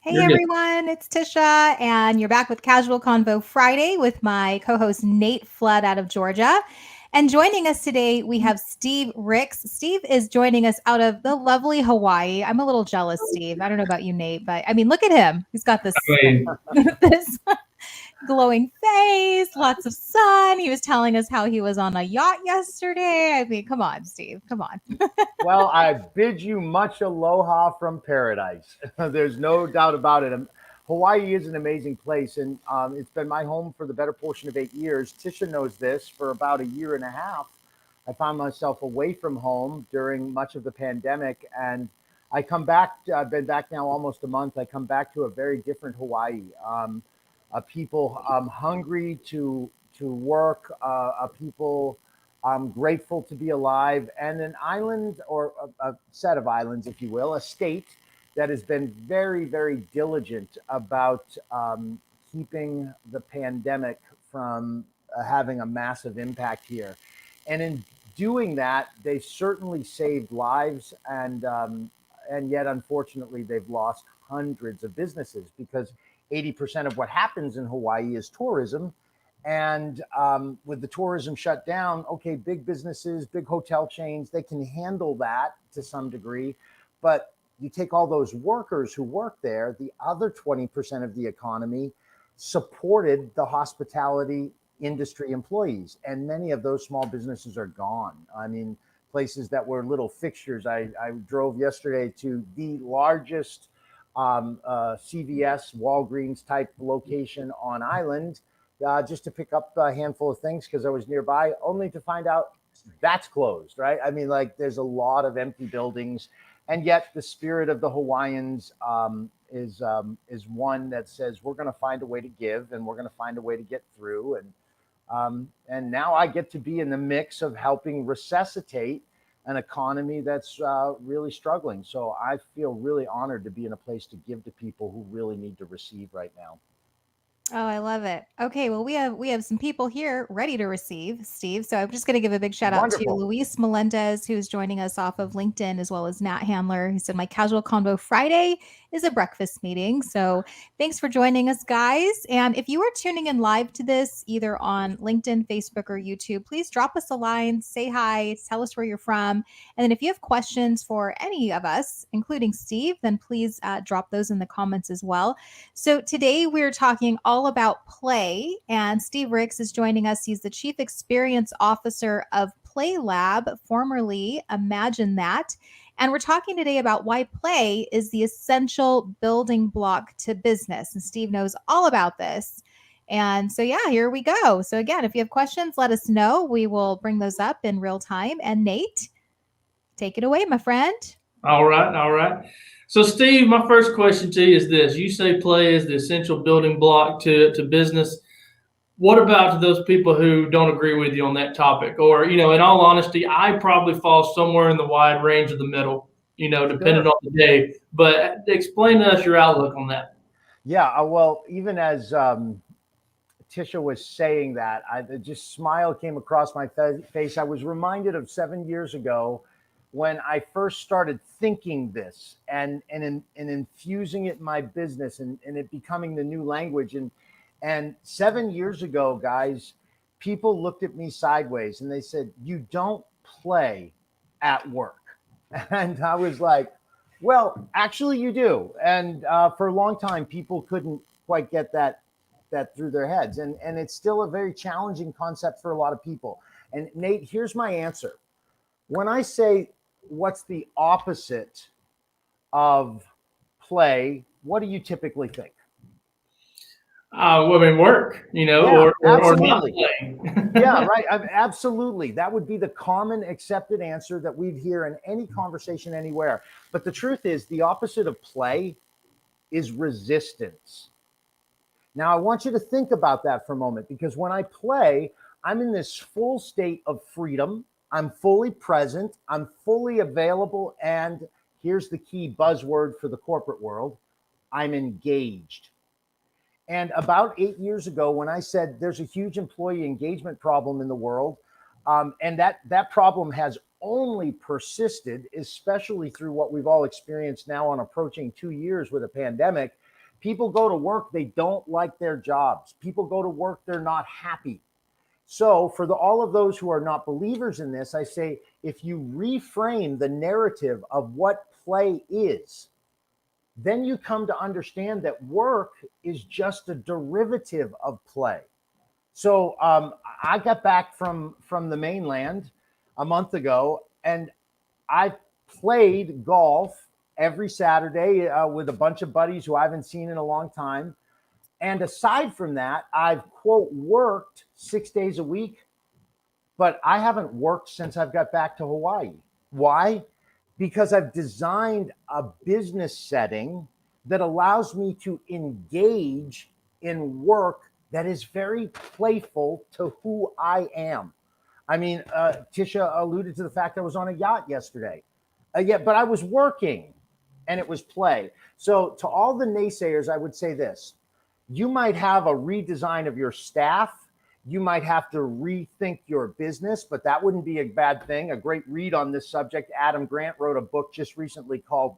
Hey You're good. everyone, it's Tisha, and you're back with Casual Convo Friday with my co host Nate Flood out of Georgia. And joining us today, we have Steve Rix. Steve is joining us out of the lovely Hawaii. I'm a little jealous, Steve. I don't know about you, Nate, but I mean, look at him. He's got I this, mean, this glowing face, lots of sun. He was telling us how he was on a yacht yesterday. I mean, come on, Steve. Come on. Well, I bid you much aloha from paradise. There's no doubt about it. Hawaii is an amazing place, and it's been my home for the better portion of 8 years. Tisha knows this. For about a year and a half, I found myself away from home during much of the pandemic, and I come back. I've been back now almost a month. I come back to a very different Hawaii. People hungry to work. People grateful to be alive, and an island or a set of islands, if you will, a state that has been very, very diligent about keeping the pandemic from having a massive impact here. And in doing that, they certainly saved lives, and yet, unfortunately, they've lost hundreds of businesses because 80% of what happens in Hawaii is tourism, and with the tourism shut down, okay, big businesses, big hotel chains, they can handle that to some degree. But you take all those workers who work there, the other 20% of the economy supported the hospitality industry employees. And many of those small businesses are gone. I mean, places that were little fixtures. I drove yesterday to the largest CVS, Walgreens type location on island just to pick up a handful of things because I was nearby, only to find out that's closed, right? I mean, like there's a lot of empty buildings, and yet the spirit of the Hawaiians is one that says we're going to find a way to give, and we're going to find a way to get through, and now I get to be in the mix of helping resuscitate an economy that's really struggling. So I feel really honored to be in a place to give to people who really need to receive right now. Oh, I love it. Okay, well, we have some people here ready to receive, Steve. So I'm just going to give a big shout out to Wonderful. Luis Melendez, who's joining us off of LinkedIn, as well as Nat Handler, who said my casual convo Friday is a breakfast meeting. So thanks for joining us, guys. And if you are tuning in live to this, either on LinkedIn, Facebook, or YouTube, please drop us a line, say hi, tell us where you're from. And then if you have questions for any of us, including Steve, then please drop those in the comments as well. So today we're talking all about play, and Steve Rix is joining us. He's the Chief Experience Officer of Playlab, formerly Imagine That. And we're talking today about why play is the essential building block to business. And Steve knows all about this. And so, yeah, here we go. So, again, if you have questions, let us know. We will bring those up in real time. And Nate, take it away, my friend. All right, all right. So, Steve, my first question to you is this: you say play is the essential building block to business. What about to those people who don't agree with you on that topic? Or, in all honesty, I probably fall somewhere in the wide range of the middle. Depending Sure. on the day. But explain to us your outlook on that. Yeah. Well, even as Tisha was saying that, just smile came across my face. I was reminded of 7 years ago when I first started thinking this and infusing it in my business and it becoming the new language. And 7 years ago, guys, people looked at me sideways and they said, "You don't play at work." And I was like, "Well, actually, you do." And for a long time, people couldn't quite get that through their heads, and it's still a very challenging concept for a lot of people. And Nate, here's my answer. When I say what's the opposite of play, what do you typically think? Work, Yeah, or not absolutely. playing. Yeah, right. Absolutely. That would be the common accepted answer that we'd hear in any conversation anywhere. But the truth is, the opposite of play is resistance. Now, I want you to think about that for a moment because when I play, I'm in this full state of freedom. I'm fully present. I'm fully available. And here's the key buzzword for the corporate world: I'm engaged. And about 8 years ago, when I said there's a huge employee engagement problem in the world, and that problem has only persisted, especially through what we've all experienced now on approaching 2 years with a pandemic. People go to work, they don't like their jobs. People go to work, they're not happy. So for all of those who are not believers in this, I say, if you reframe the narrative of what play is, then you come to understand that work is just a derivative of play. So I got back from the mainland a month ago, and I played golf every Saturday with a bunch of buddies who I haven't seen in a long time. And aside from that, I've, quote, worked 6 days a week, but I haven't worked since I've got back to Hawaii. Why? Because I've designed a business setting that allows me to engage in work that is very playful to who I am. I mean, Tisha alluded to the fact I was on a yacht yesterday. Yeah, but I was working and it was play. So to all the naysayers, I would say this. You might have a redesign of your staff. You might have to rethink your business, but that wouldn't be a bad thing. A great read on this subject, Adam Grant wrote a book just recently called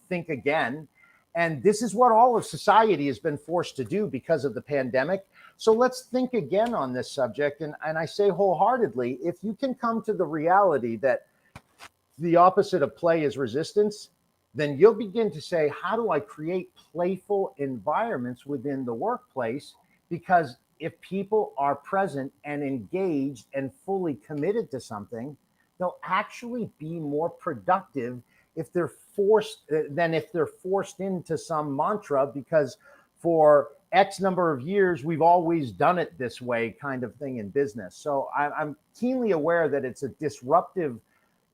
Think Again. And this is what all of society has been forced to do because of the pandemic. So let's think again on this subject. And I say wholeheartedly, if you can come to the reality that the opposite of play is resistance, then you'll begin to say, how do I create playful environments within the workplace? Because if people are present and engaged and fully committed to something, they'll actually be more productive if they're forced than if they're forced into some mantra because for X number of years, we've always done it this way kind of thing in business. So I'm keenly aware that it's a disruptive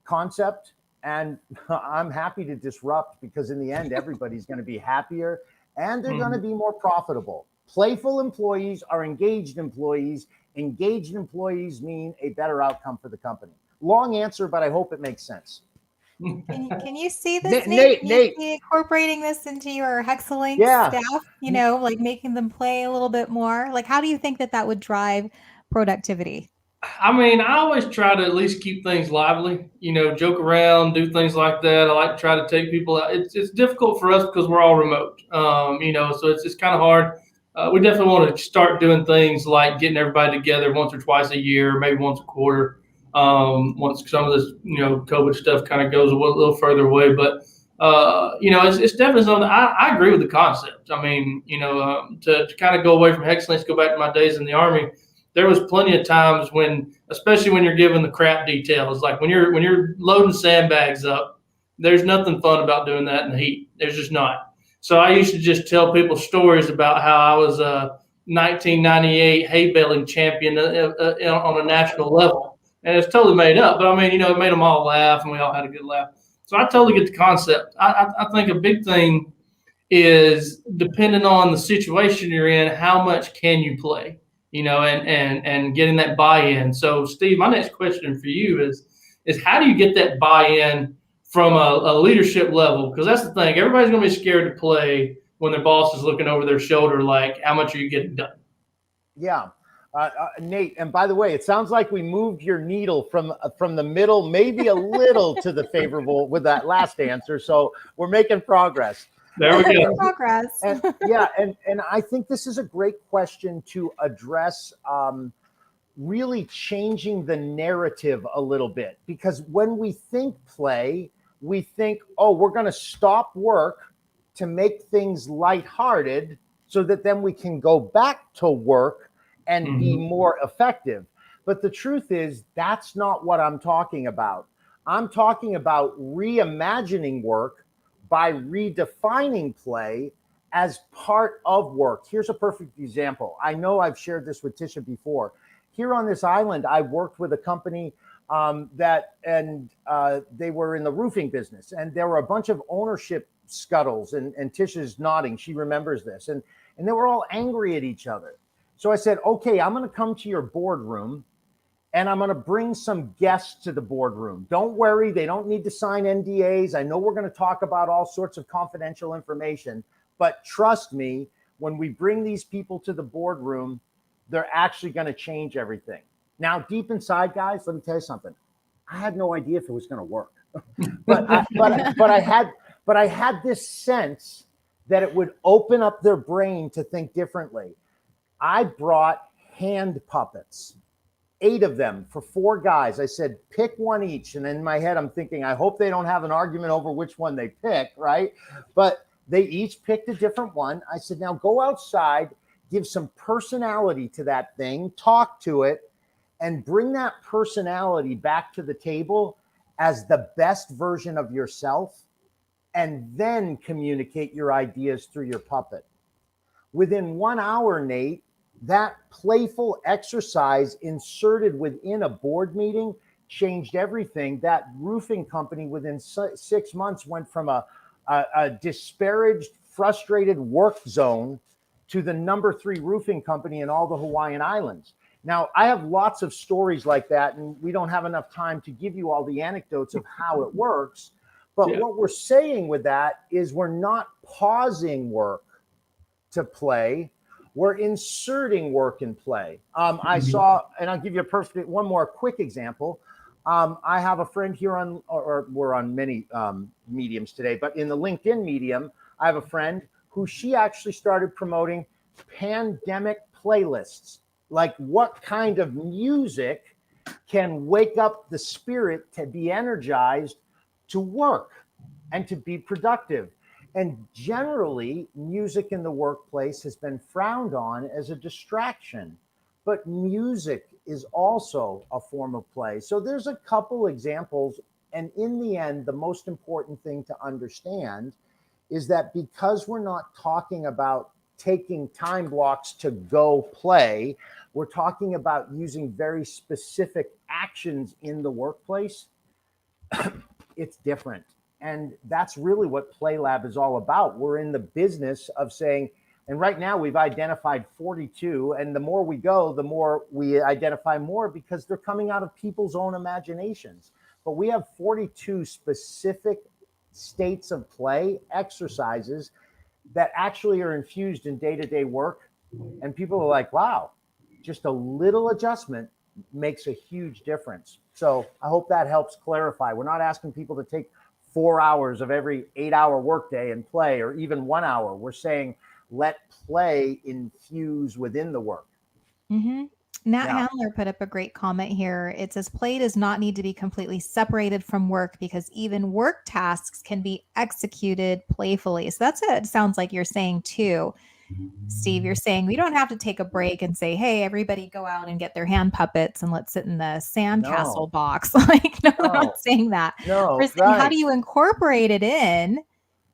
concept, and I'm happy to disrupt because in the end, everybody's going to be happier and they're going to be more profitable. Playful employees are engaged employees. Engaged employees mean a better outcome for the company. Long answer, but I hope it makes sense. Can you see this, Nate? Can you see incorporating this into your Hexalink staff, like making them play a little bit more? Like, how do you think that would drive productivity? I mean, I always try to at least keep things lively, joke around, do things like that. I like to try to take people out. It's difficult for us because we're all remote, so it's kind of hard. We definitely want to start doing things like getting everybody together once or twice a year, maybe once a quarter. Once some of this, COVID stuff kind of goes a little further away, but it's definitely something. I agree with the concept. I mean, to kind of go away from Hexlinks, go back to my days in the Army. There was plenty of times when, especially when you're given the crap details, like when you're loading sandbags up, there's nothing fun about doing that in the heat. There's just not. So I used to just tell people stories about how I was a 1998 hay baling champion on a national level. And it's totally made up, but I mean, it made them all laugh, and we all had a good laugh. So I totally get the concept. I think a big thing is depending on the situation you're in, how much can you play, and getting that buy-in. So, Steve, my next question for you is how do you get that buy-in from a leadership level? Because that's the thing. Everybody's going to be scared to play when their boss is looking over their shoulder, like, how much are you getting done? Yeah. Nate, and by the way, it sounds like we moved your needle from the middle, maybe a little to the favorable with that last answer. So we're making progress. There we go. Progress. And I think this is a great question to address, really changing the narrative a little bit. Because when we think play, we think, oh, we're going to stop work to make things lighthearted so that then we can go back to work and be more effective. But the truth is, that's not what I'm talking about. I'm talking about reimagining work by redefining play as part of work. Here's a perfect example. I know I've shared this with Tisha before. Here on this island, I worked with a company they were in the roofing business, and there were a bunch of ownership scuttles, and Tisha's nodding. She remembers this. And they were all angry at each other. So I said, okay, I'm going to come to your boardroom and I'm going to bring some guests to the boardroom. Don't worry. They don't need to sign NDAs. I know we're going to talk about all sorts of confidential information, but trust me, when we bring these people to the boardroom, they're actually going to change everything. Now, deep inside, guys, let me tell you something. I had no idea if it was going to work, but I had this sense that it would open up their brain to think differently. I brought hand puppets, 8 of them for 4 guys. I said, pick one each. And in my head, I'm thinking, I hope they don't have an argument over which one they pick, right? But they each picked a different one. I said, now go outside, give some personality to that thing, talk to it, and bring that personality back to the table as the best version of yourself, and then communicate your ideas through your puppet. Within 1 hour, Nate, that playful exercise inserted within a board meeting changed everything. That roofing company within 6 months went from a disparaged, frustrated work zone to the number 3 roofing company in all the Hawaiian Islands. Now, I have lots of stories like that, and we don't have enough time to give you all the anecdotes of how it works. But what we're saying with that is we're not pausing work to play. We're inserting work in play. I saw, and I'll give you one more quick example. I have a friend here or we're on many mediums today, but in the LinkedIn medium, I have a friend who she actually started promoting pandemic playlists. Like, what kind of music can wake up the spirit to be energized to work and to be productive? And generally, music in the workplace has been frowned on as a distraction, but music is also a form of play. So there's a couple examples. And in the end, the most important thing to understand is that because we're not talking about taking time blocks to go play, we're talking about using very specific actions in the workplace. It's different. And that's really what Playlab is all about. We're in the business of saying, and right now we've identified 42, and the more we go, the more we identify more, because they're coming out of people's own imaginations. But we have 42 specific states of play, exercises that actually are infused in day-to-day work. And people are like, wow, just a little adjustment makes a huge difference. So I hope that helps clarify. We're not asking people to take 4 hours of every 8-hour workday and play, or even 1 hour. We're saying let play infuse within the work. Mm-hmm. Nat Handler put up a great comment here. It says, play does not need to be completely separated from work, because even work tasks can be executed playfully. So that's what it sounds like you're saying too, Steve. You're saying we don't have to take a break and say, hey, everybody go out and get their hand puppets and let's sit in the sandcastle box. Like, no, we're not saying that. We're saying, how do you incorporate it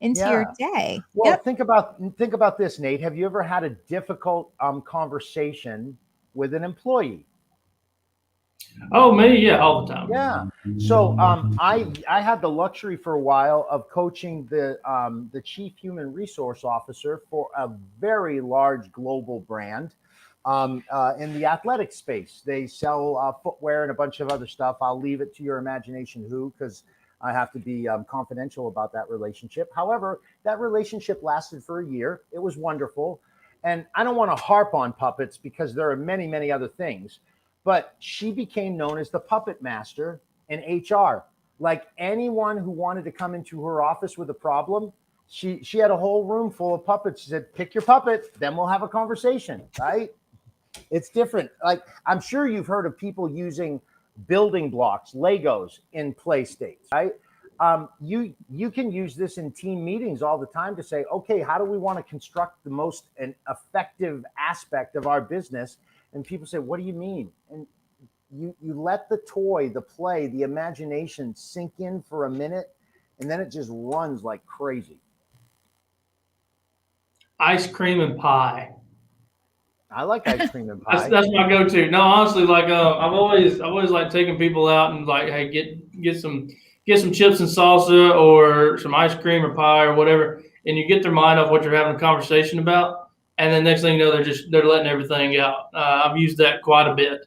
into your day? Well, think about this, Nate. Have you ever had a difficult conversation with an employee? Oh, me? Yeah, all the time. Yeah. So I had the luxury for a while of coaching the chief human resource officer for a very large global brand in the athletic space. They sell footwear and a bunch of other stuff. I'll leave it to your imagination who, because I have to be confidential about that relationship. However, that relationship lasted for a year. It was wonderful. And I don't want to harp on puppets because there are many, many other things. But she became known as the puppet master in HR. Like, anyone who wanted to come into her office with a problem, she had a whole room full of puppets. She said, pick your puppet, then we'll have a conversation, right? It's different. Like, I'm sure you've heard of people using building blocks, Legos, in play states, right? You can use this in team meetings all the time to say, okay, how do we want to construct the most effective aspect of our business? And people say, what do you mean? And you let the toy, the play, the imagination sink in for a minute, and then it just runs like crazy. Ice cream and pie. I like ice cream and pie. That's my go-to. No, honestly, like I've always like taking people out and like, hey, get some chips and salsa or some ice cream or pie or whatever, and you get their mind off what you're having a conversation about, and then next thing you know, they're letting everything out. I've used that quite a bit.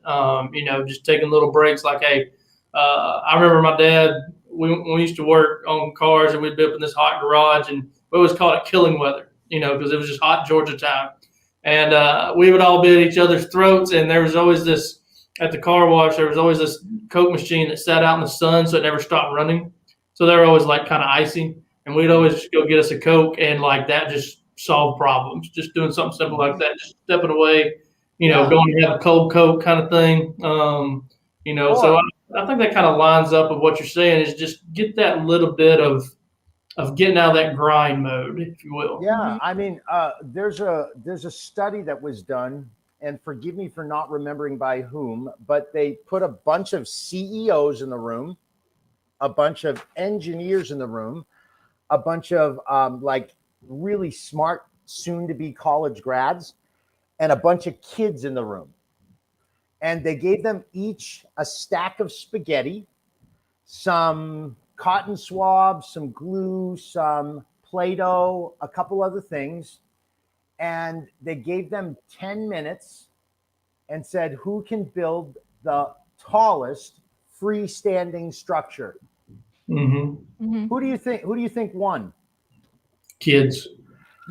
Just taking little breaks. Like, hey, I remember my dad. We used to work on cars, and we'd be up in this hot garage, and we always called it killing weather. Because it was just hot Georgia time. And we would all be at each other's throats. And there was always this, at the car wash, there was always this Coke machine that sat out in the sun, so it never stopped running. So they were always like kind of icy. And we'd always just go get us a Coke, and like that just solve problems. Just doing something simple like that, just stepping away, Yeah. going to have a cold Coke kind of thing. So I think that kind of lines up with what you're saying is just get that little bit of getting out of that grind mode, if you will. Yeah, I mean, there's a study that was done, and forgive me for not remembering by whom, but they put a bunch of CEOs in the room, a bunch of engineers in the room, a bunch of like really smart, soon-to-be college grads, and a bunch of kids in the room. And they gave them each a stack of spaghetti, some cotton swabs, some glue, some Play-Doh, a couple other things. And they gave them 10 minutes and said, who can build the tallest freestanding structure? Mm-hmm. Who do you think won? Kids.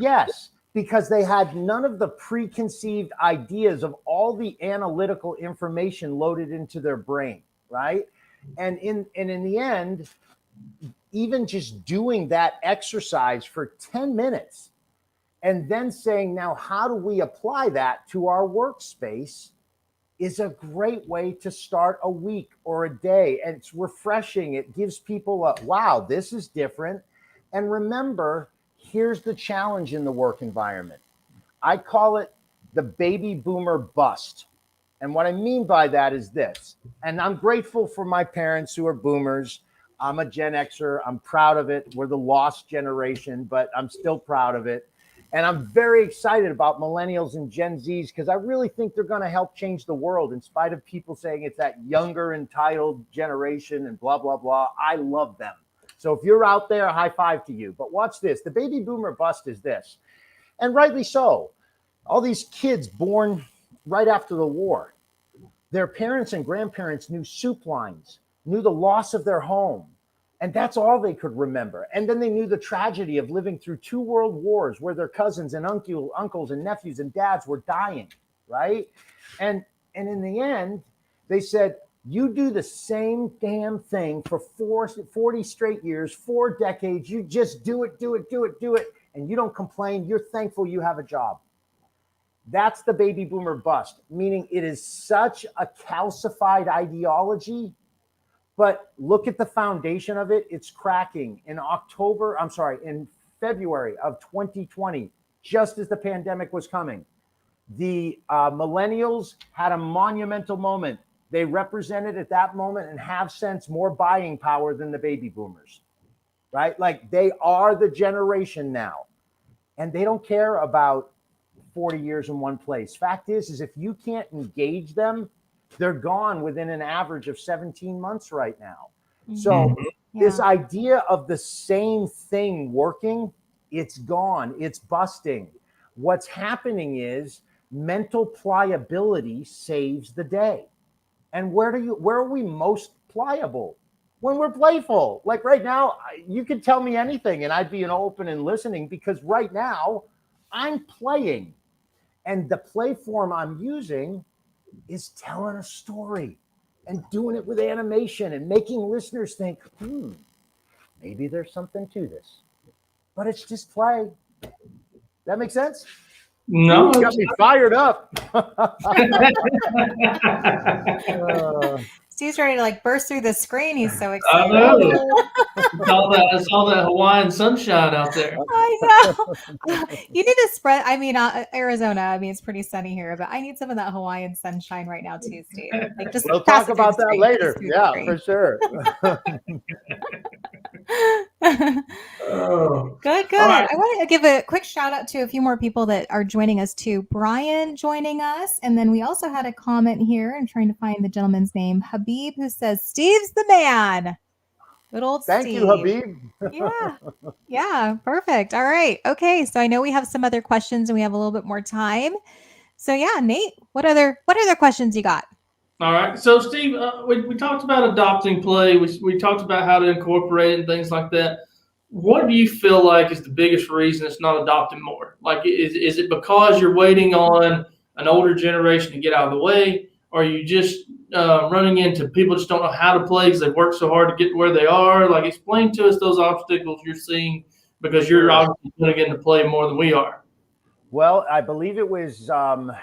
Yes, because they had none of the preconceived ideas of all the analytical information loaded into their brain, right? And in the end, even just doing that exercise for 10 minutes and then saying, now, how do we apply that to our workspace is a great way to start a week or a day. And it's refreshing. It gives people a, wow, this is different. And remember, here's the challenge in the work environment. I call it the baby boomer bust. And what I mean by that is this, and I'm grateful for my parents who are boomers. I'm a Gen Xer. I'm proud of it. We're the lost generation, but I'm still proud of it. And I'm very excited about millennials and Gen Zs because I really think they're going to help change the world in spite of people saying it's that younger entitled generation and blah, blah, blah. I love them. So if you're out there, high five to you. But watch this. The baby boomer bust is this, and rightly so. All these kids born right after the war, their parents and grandparents knew soup lines, knew the loss of their home. And that's all they could remember. And then they knew the tragedy of living through 2 world wars where their cousins and uncles and nephews and dads were dying, right? And in the end, they said, you do the same damn thing for 40 straight years, 4 decades. You just do it. And you don't complain. You're thankful you have a job. That's the baby boomer bust, meaning it is such a calcified ideology. But look at the foundation of it. It's cracking. In February of 2020, just as the pandemic was coming, the millennials had a monumental moment. They represented at that moment and have since more buying power than the baby boomers, right? Like they are the generation now. And they don't care about 40 years in one place. Fact is if you can't engage them, they're gone within an average of 17 months right now. So this idea of the same thing working, it's gone. It's busting. What's happening is mental pliability saves the day. And where are we most pliable? When we're playful. Like right now, you could tell me anything and I'd be an open and listening because right now I'm playing. And the play form I'm using is telling a story and doing it with animation and making listeners think, maybe there's something to this. But it's just play. That make sense? No. You got me fired up. Steve's ready to like burst through the screen. He's so I excited. know. I saw that Hawaiian sunshine out there. I know. You need to spread. I mean, Arizona. I mean, it's pretty sunny here, but I need some of that Hawaiian sunshine right now too, Steve. Like, just we'll pass talk it through about the that screen. later. Just through the Yeah, screen. for sure. Good. Right. I want to give a quick shout out to a few more people that are joining us too. Brian joining us. And then we also had a comment here. I'm trying to find the gentleman's name. Habib, who says, Steve's the man. Good old Thank Steve. you, Habib. Yeah, perfect. All right. Okay. So I know we have some other questions and we have a little bit more time. So yeah, Nate, what other questions you got? All right. So, Steve, we talked about adopting play. We talked about how to incorporate it and things like that. What do you feel like is the biggest reason it's not adopted more? Like, is it because you're waiting on an older generation to get out of the way? Or are you just running into people just don't know how to play because they've worked so hard to get to where they are? Like, explain to us those obstacles you're seeing because you're obviously putting into play more than we are. Well, I believe it was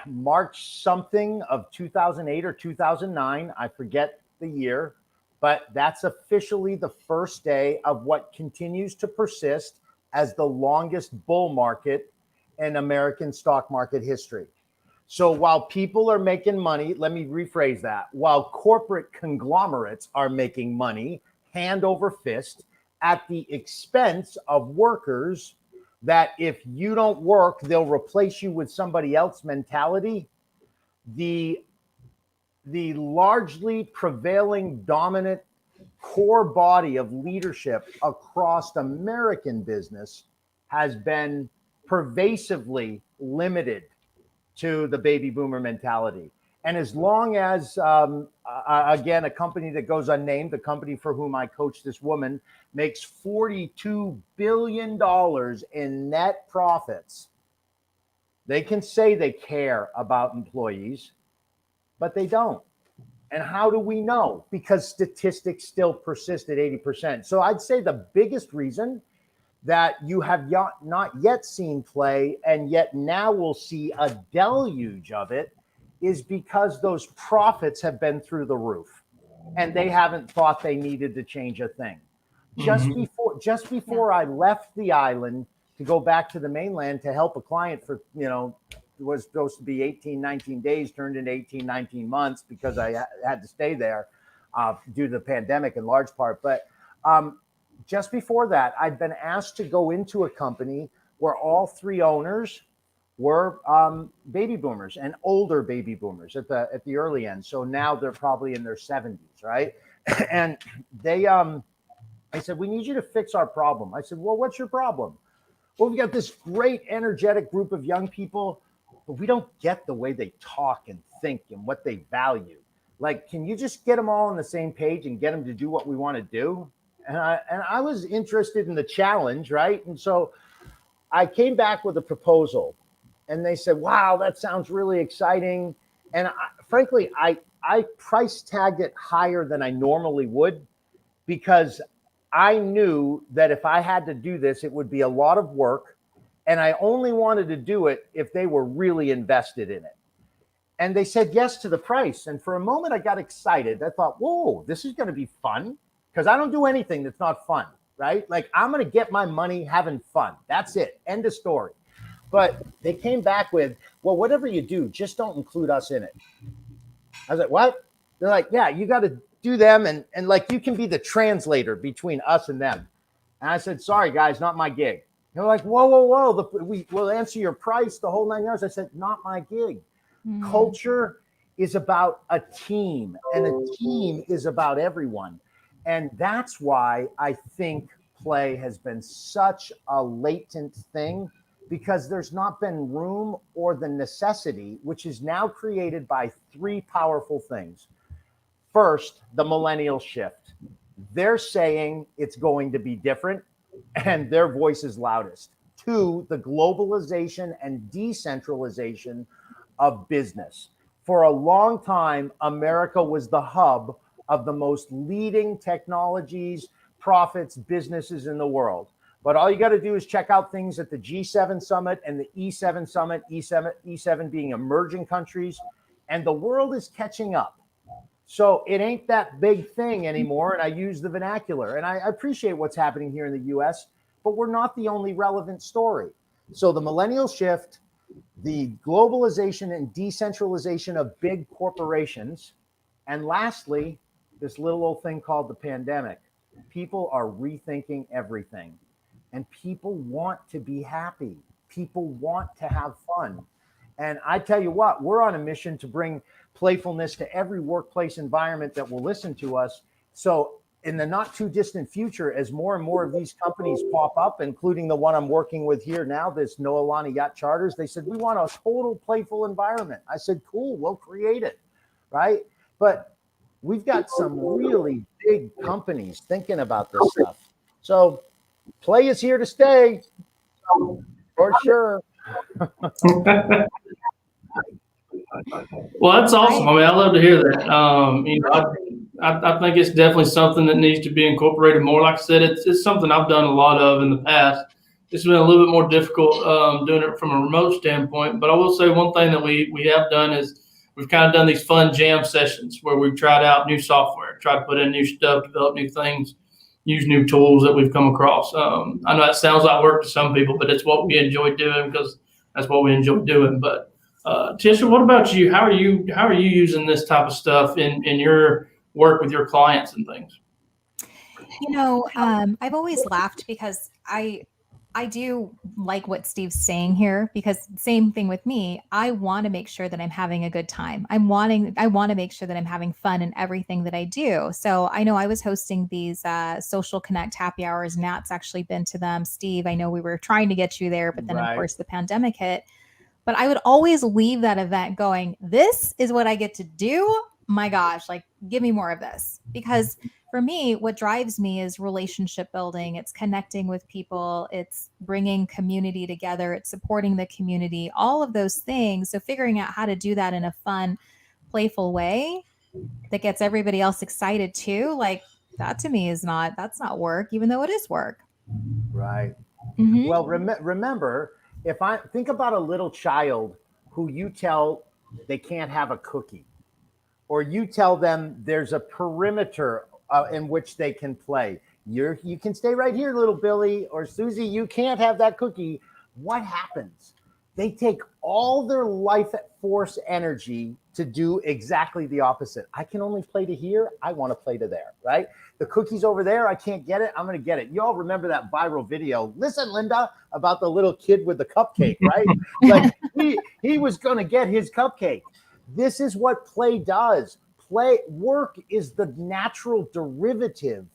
March something of 2008 or 2009. I forget the year, but that's officially the first day of what continues to persist as the longest bull market in American stock market history. So while people are making money, let me rephrase that. While corporate conglomerates are making money hand over fist at the expense of workers, that if you don't work, they'll replace you with somebody else mentality, the largely prevailing dominant core body of leadership across American business has been pervasively limited to the baby boomer mentality. And as long as, again, a company that goes unnamed, the company for whom I coach this woman, makes $42 billion in net profits, they can say they care about employees, but they don't. And how do we know? Because statistics still persist at 80%. So I'd say the biggest reason that you have not yet seen play, and yet now we'll see a deluge of it, is because those profits have been through the roof and they haven't thought they needed to change a thing. Just before I left the island to go back to the mainland to help a client for, it was supposed to be 18, 19 days, turned into 18, 19 months because I had to stay there due to the pandemic in large part. But just before that, I'd been asked to go into a company where all three owners were baby boomers and older baby boomers at the early end. So now they're probably in their 70s, right? And they said, we need you to fix our problem. I said, well, what's your problem? Well, we got this great energetic group of young people, but we don't get the way they talk and think and what they value. Like, can you just get them all on the same page and get them to do what we want to do? And I was interested in the challenge, right? And so I came back with a proposal, and they said, wow, that sounds really exciting. And frankly, I price tagged it higher than I normally would, because I knew that if I had to do this, it would be a lot of work. And I only wanted to do it if they were really invested in it. And they said yes to the price. And for a moment, I got excited. I thought, whoa, this is going to be fun. Because I don't do anything that's not fun, right? Like, I'm going to get my money having fun. That's it. End of story. But they came back with, well, whatever you do, just don't include us in it. I was like, what? They're like, yeah, you got to do them. And like, you can be the translator between us and them. And I said, sorry, guys, not my gig. They're like, whoa. We'll answer your price, the whole 9 yards. I said, not my gig. Culture is about a team, and a team is about everyone. And that's why I think play has been such a latent thing, because there's not been room or the necessity, which is now created by three powerful things. First, the millennial shift. They're saying it's going to be different, and their voice is loudest. Two, the globalization and decentralization of business. For a long time, America was the hub of the most leading technologies, profits, businesses in the world. But all you got to do is check out things at the G7 summit and the E7 summit, E7 being emerging countries, and the world is catching up. So it ain't that big thing anymore. And I use the vernacular, and I appreciate what's happening here in the US, but we're not the only relevant story. So the millennial shift, the globalization and decentralization of big corporations, and lastly, this little old thing called the pandemic. People are rethinking everything, and people want to be happy. People want to have fun. And I tell you what, we're on a mission to bring playfulness to every workplace environment that will listen to us. So in the not too distant future, as more and more of these companies pop up, including the one I'm working with here now, this Noelani Yacht Charters, they said, we want a total playful environment. I said, cool, we'll create it, right? But we've got some really big companies thinking about this stuff. So play is here to stay, for sure. Well, that's awesome. I mean, I love to hear that. I think it's definitely something that needs to be incorporated more. Like I said, it's something I've done a lot of in the past. it's been a little bit more difficult doing it from a remote standpoint. But I will say one thing that we have done is we've kind of done these fun jam sessions where we've tried out new software, tried to put in new stuff, develop new things, use new tools that we've come across. I know that sounds like work to some people, but it's what we enjoy doing because that's what we enjoy doing. But Tisha, what about you? How are you using this type of stuff in your work with your clients and things? I've always laughed because I do like what Steve's saying here because same thing with me. I want to make sure that I'm having a good time. I want to make sure that I'm having fun in everything that I do. So I know I was hosting these social connect happy hours. Nat's actually been to them. Steve, I know we were trying to get you there, but then of Right. course the pandemic hit. But I would always leave that event going, this is what I get to do. My gosh, like give me more of this. Because for me, what drives me is relationship building. It's connecting with people. It's bringing community together. It's supporting the community, all of those things. So figuring out how to do that in a fun, playful way that gets everybody else excited too. Like that to me that's not work, even though it is work. Right. Mm-hmm. Well, remember, if I think about a little child who you tell they can't have a cookie, or you tell them there's a perimeter in which they can play. You can stay right here, little Billy or Susie. You can't have that cookie. What happens? They take all their life force energy to do exactly the opposite. I can only play to here. I want to play to there, right? The cookie's over there. I can't get it. I'm going to get it. You all remember that viral video. Listen, Linda, about the little kid with the cupcake, right? Like he was going to get his cupcake. This is what play does. Work is the natural derivative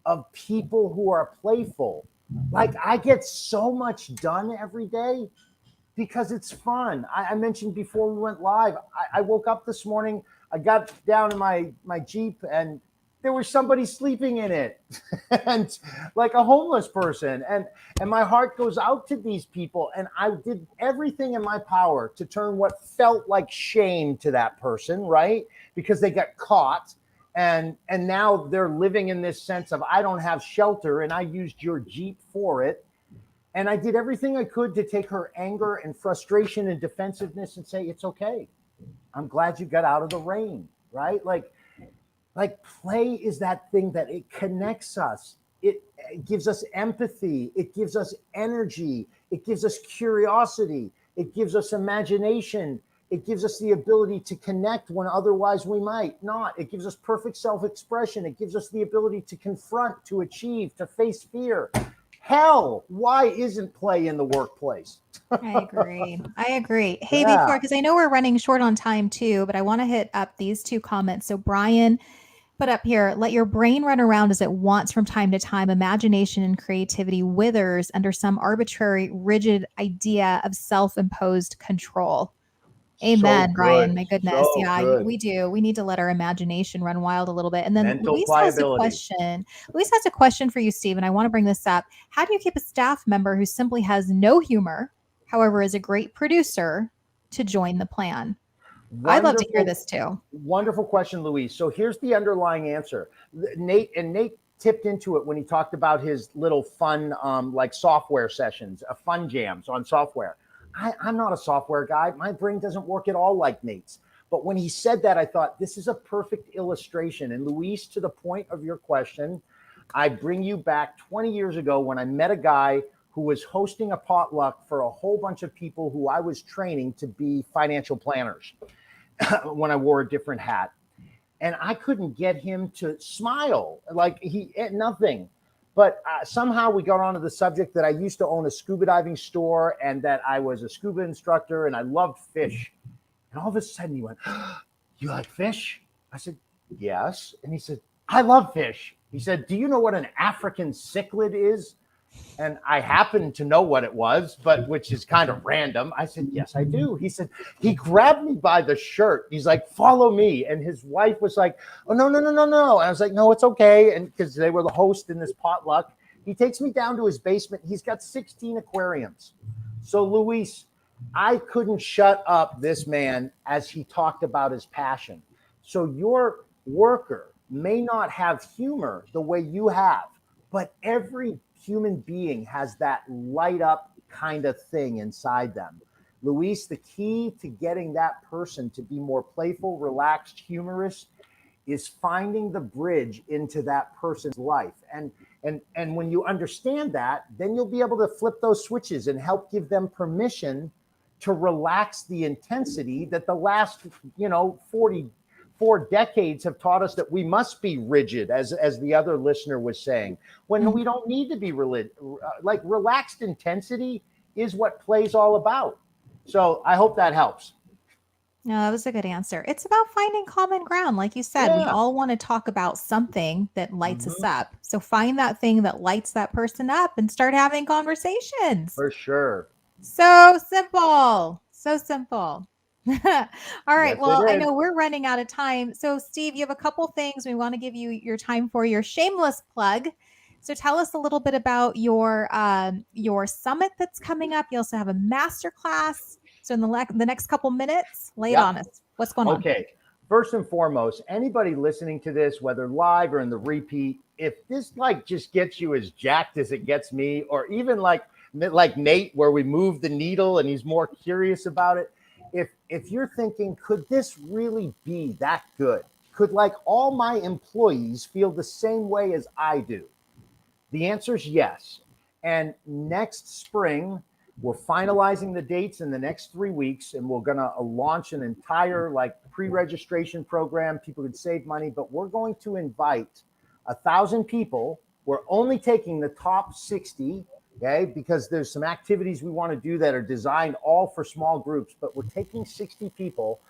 of people who are playful. Like I get so much done every day because it's fun. I mentioned before we went live, I woke up this morning, I got down in my Jeep and there was somebody sleeping in it and like a homeless person. And my heart goes out to these people. And I did everything in my power to turn what felt like shame to that person, right? Because they got caught. And now they're living in this sense of I don't have shelter and I used your Jeep for it. And I did everything I could to take her anger and frustration and defensiveness and say, it's okay. I'm glad you got out of the rain, right? Like play is that thing that it connects us. It gives us empathy. It gives us energy. It gives us curiosity. It gives us imagination. It gives us the ability to connect when otherwise we might not. It gives us perfect self-expression. It gives us the ability to confront, to achieve, to face fear. Hell, why isn't play in the workplace? I agree. Hey, Yeah. before, because I know we're running short on time too, but I want to hit up these two comments. So Brian put up here, let your brain run around as it wants from time to time. Imagination and creativity withers under some arbitrary, rigid idea of self-imposed control. Amen, So Brian. good. My goodness. So Yeah, good. we do. We need to let our imagination run wild a little bit. And then Mental pliability. Luis has a question for you, Steve, and I want to bring this up. How do you keep a staff member who simply has no humor, however, is a great producer to join the plan? I'd love to hear this too. Wonderful question, Louise. So here's the underlying answer. Nate tipped into it when he talked about his little fun, like software sessions, fun jams on software. I'm not a software guy. My brain doesn't work at all like Nate's. But when he said that, I thought this is a perfect illustration. And Louise, to the point of your question, I bring you back 20 years ago when I met a guy who was hosting a potluck for a whole bunch of people who I was training to be financial planners when I wore a different hat. And I couldn't get him to smile, like nothing. But somehow we got onto the subject that I used to own a scuba diving store and that I was a scuba instructor and I loved fish. And all of a sudden he went, you like fish? I said, yes. And he said, I love fish. He said, do you know what an African cichlid is? And I happened to know what it was, but which is kind of random. I said, yes, I do. He said, he grabbed me by the shirt. He's like, follow me. And his wife was like, oh, no. And I was like, no, it's okay. And because they were the host in this potluck, he takes me down to his basement. He's got 16 aquariums. So Luis, I couldn't shut up this man as he talked about his passion. So your worker may not have humor the way you have, but every human being has that light up kind of thing inside them. Luis, the key to getting that person to be more playful, relaxed, humorous is finding the bridge into that person's life. And when you understand that, then you'll be able to flip those switches and help give them permission to relax the intensity that the last, 44 decades have taught us that we must be rigid, as the other listener was saying, when we don't need to be like relaxed intensity is what play's all about. So I hope that helps. No, that was a good answer. It's about finding common ground. Like you said, we Yeah. all want to talk about something that lights us Mhm. up. So find that thing that lights that person up and start having conversations. For sure. So simple. So simple. All right. Yes, it Well, I is. know we're running out of time. So, Steve, you have a couple things we want to give you your time for your shameless plug. So, tell us a little bit about your summit that's coming up. You also have a master class. So, in the next couple minutes, lay it Yep. on us. What's going on? Okay. First and foremost, anybody listening to this, whether live or in the repeat, if this like just gets you as jacked as it gets me, or even like Nate, where we move the needle and he's more curious about it, if you're thinking, could this really be that good? Could like all my employees feel the same way as I do? The answer is yes. And next spring, we're finalizing the dates in the next 3 weeks, and we're going to launch an entire like pre-registration program. People could save money, but we're going to invite 1,000 people. We're only taking the top 60, okay? Because there's some activities we want to do that are designed all for small groups, but we're taking 60 people,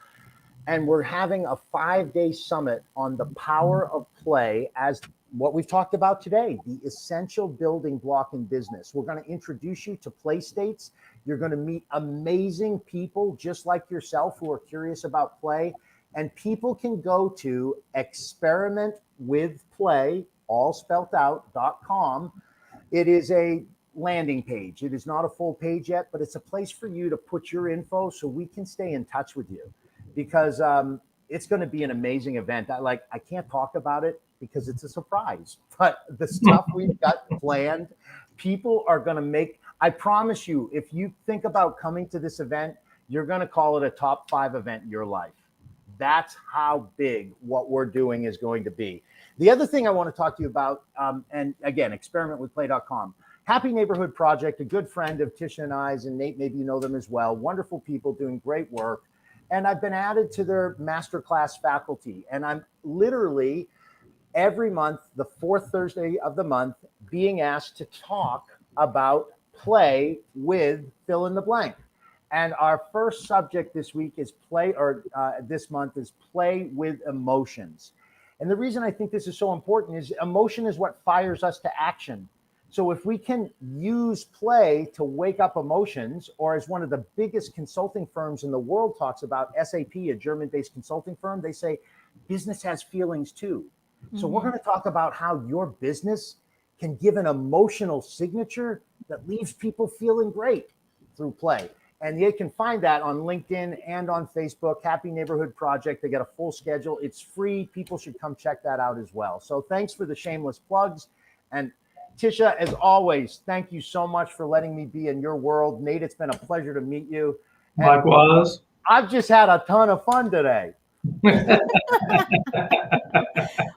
and we're having a 5-day summit on the power of play as what we've talked about today, the essential building block in business. We're going to introduce you to play states. You're going to meet amazing people just like yourself who are curious about play. And people can go to experimentwithplay, all spelled out.com. It is a landing page. It is not a full page yet, but it's a place for you to put your info so we can stay in touch with you, because it's going to be an amazing event. I can't talk about it because it's a surprise, but the stuff we've got planned, people are going to make, I promise you, if you think about coming to this event, you're going to call it a top 5 event in your life. That's how big what we're doing is going to be. The other thing I want to talk to you about, and again, experimentwithplay.com. Happy Neighborhood Project, a good friend of Tisha and I's, and Nate, maybe you know them as well. Wonderful people doing great work. And I've been added to their masterclass faculty. And I'm literally every month, the 4th Thursday of the month, being asked to talk about play with fill in the blank. And our first subject this week is this month is play with emotions. And the reason I think this is so important is emotion is what fires us to action. So if we can use play to wake up emotions, or as one of the biggest consulting firms in the world talks about, SAP, a German-based consulting firm, they say business has feelings too. So we're going to talk about how your business can give an emotional signature that leaves people feeling great through play. And you can find that on LinkedIn and on Facebook, Happy Neighborhood Project. They got a full schedule. It's free. People should come check that out as well. So thanks for the shameless plugs. And Tisha, as always, thank you so much for letting me be in your world. Nate, it's been a pleasure to meet you. And Likewise. I've just had a ton of fun today.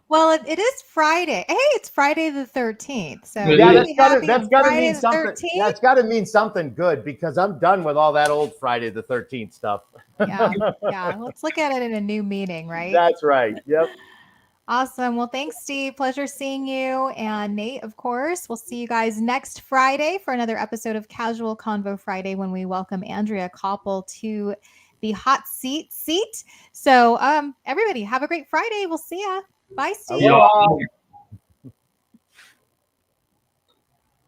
Well, it is Friday. Hey, it's Friday the 13th. So Yeah, that's got to Friday mean the something. 13th? That's got to mean something good, because I'm done with all that old Friday the 13th stuff. Yeah. Let's look at it in a new meaning, right? That's right. Yep. Awesome. Well, thanks, Steve. Pleasure seeing you. And Nate, of course. We'll see you guys next Friday for another episode of Casual Convo Friday, when we welcome Andrea Koppel to the hot seat. So everybody have a great Friday. We'll see ya. Bye, Steve. Aloha.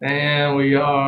And we are